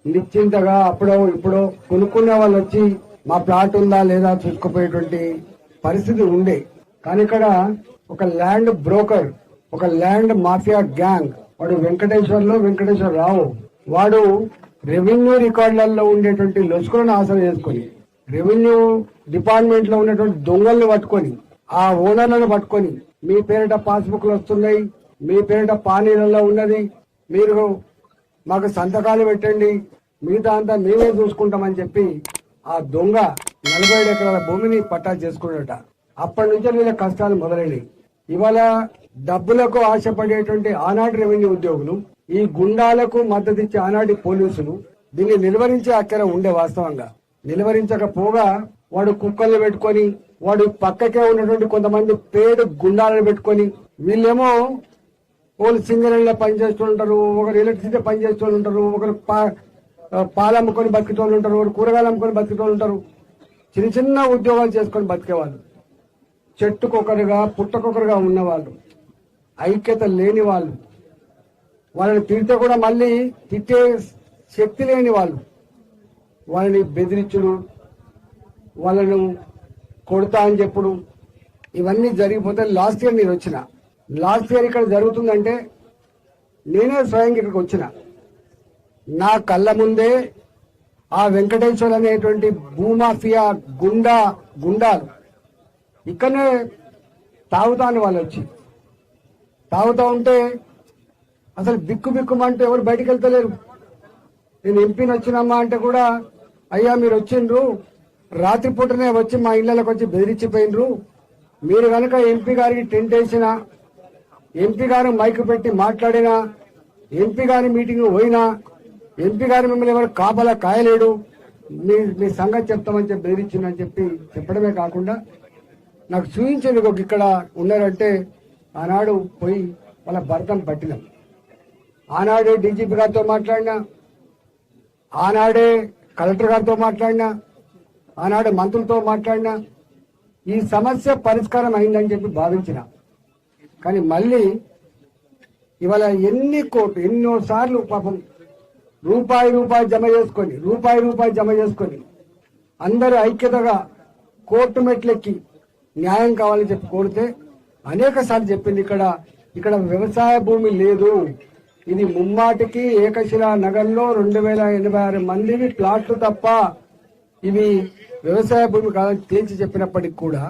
నిశ్చింతగా అప్పుడో ఇప్పుడో కొనుక్కునే వాళ్ళు వచ్చి మా ప్లాట్ ఉందా లేదా చూసుకుపోయేటువంటి పరిస్థితి ఉండే. కానీ ఇక్కడ ఒక ల్యాండ్ బ్రోకర్, ఒక ల్యాండ్ మాఫియా గ్యాంగ్, వాడు వెంకటేశ్వరరావు, వాడు రెవెన్యూ రికార్డులలో ఉండేటువంటి లొసుకులను ఆసరా చేసుకుని, రెవెన్యూ డిపార్ట్మెంట్ లో ఉన్నటువంటి దొంగలను పట్టుకొని, ఆ ఓనర్లను పట్టుకొని, మీ పేరిట పాస్బుక్లు వస్తున్నాయి, మీ పేరిట పానీలలో ఉన్నది, మీరు మాకు సంతకాలు పెట్టండి, మిగతా అంతా మేమే చూసుకుంటామని చెప్పి ఆ దొంగ 47 ఎకరాల భూమిని పట్టా చేసుకున్నట. అప్పటి నుంచి వీళ్ళ కష్టాలు మొదలైనవి. ఇవాళ డబ్బులకు ఆశపడేటువంటి ఆనాటి రెవెన్యూ ఉద్యోగులు, ఈ గుండాలకు మద్దతు ఇచ్చే ఆనాటి పోలీసులు దీన్ని నిలువరించే అక్కర ఉండే. వాస్తవంగా నిలువరించకపోగా వాడు కుక్కల్ని పెట్టుకొని, వాడు పక్కకే ఉన్నటువంటి కొంతమంది పేద గుండాలను పెట్టుకొని, వీళ్ళేమో ఒకరు సింగరేణిలో పనిచేస్తూ ఉంటారు, ఒకరు ఎలక్ట్రిసిటీ పనిచేస్తూ ఉంటారు, ఒకరు పాలు అమ్ముకొని బతికేటోళ్ళు ఉంటారు, ఒకరు కూరగాయలు అమ్ముకొని బతికేటోళ్ళు ఉంటారు. చిన్న చిన్న ఉద్యోగాలు చేసుకొని బతికేవాళ్ళు, చెట్టుకొకరుగా పుట్టకొకరుగా ఉన్నవాళ్ళు, ఐక్యత లేని వాళ్ళు, వాళ్ళని తిడితే కూడా మళ్ళీ తిట్టే శక్తి లేని వాళ్ళు, వాళ్ళని బెదిరించుడు, వాళ్ళను కొడతా అని చెప్పుడు, ఇవన్నీ జరిగిపోతే లాస్ట్ ఇయర్ నేను వచ్చిన. లాస్ట్ ఇయర్ ఇక్కడ జరుగుతుందంటే నేనే స్వయంగా ఇక్కడికి వచ్చిన. నా కళ్ళ ముందే ఆ వెంకటేశ్వర్ అనేటువంటి భూమాఫియా గుండాలు ఇక్కడనే తాగుతాను. వాళ్ళు వచ్చి తాగుతా ఉంటే అసలు బిక్కుమంటూ ఎవరు బయటికి వెళ్తలేరు. నేను ఎంపీని వచ్చినమ్మా అంటే కూడా, అయ్యా మీరు వచ్చిండ్రు, రాత్రిపూటనే వచ్చి మా ఇళ్లకు వచ్చి బెదిరించిపోయినరు, మీరు కనుక ఎంపీ గారికి టెంట్ వేసినా, ఎంపీ గారు మైక్ పెట్టి మాట్లాడినా, ఎంపీ గారి మీటింగ్ పోయినా, ఎంపీ గారు మిమ్మల్ని ఎవరు కాపలా కాయలేడు, మీ సంగతి చెప్తామని చెప్పి బెదిరించిందని చెప్పి చెప్పడమే కాకుండా నాకు చూపించేది ఒక ఇక్కడ ఉన్నారంటే ఆనాడు పోయి వాళ్ళ భర్తను పట్టినాం. ఆనాడే డీజీపీ గారితో మాట్లాడినా, ఆనాడే కలెక్టర్ గారితో మాట్లాడినా, ఆనాడు మంత్రులతో మాట్లాడినా ఈ సమస్య పరిష్కారం అయిందని చెప్పి భావించిన. కానీ మళ్ళీ ఇవాళ ఎన్నోసార్లు పాపం రూపాయి జమ చేసుకొని అందరూ ఐక్యతగా కోర్టు మెట్లెక్కి న్యాయం కావాలని చెప్పి కోరితే అనేక సార్లు చెప్పింది, ఇక్కడ వ్యవసాయ భూమి లేదు, ఇది ముమ్మాటికి ఏకశిలా నగర్లో 2086 మందివి ప్లాట్లు తప్ప ఇవి వ్యవసాయ భూమి కాదని తేల్చి చెప్పినప్పటికి కూడా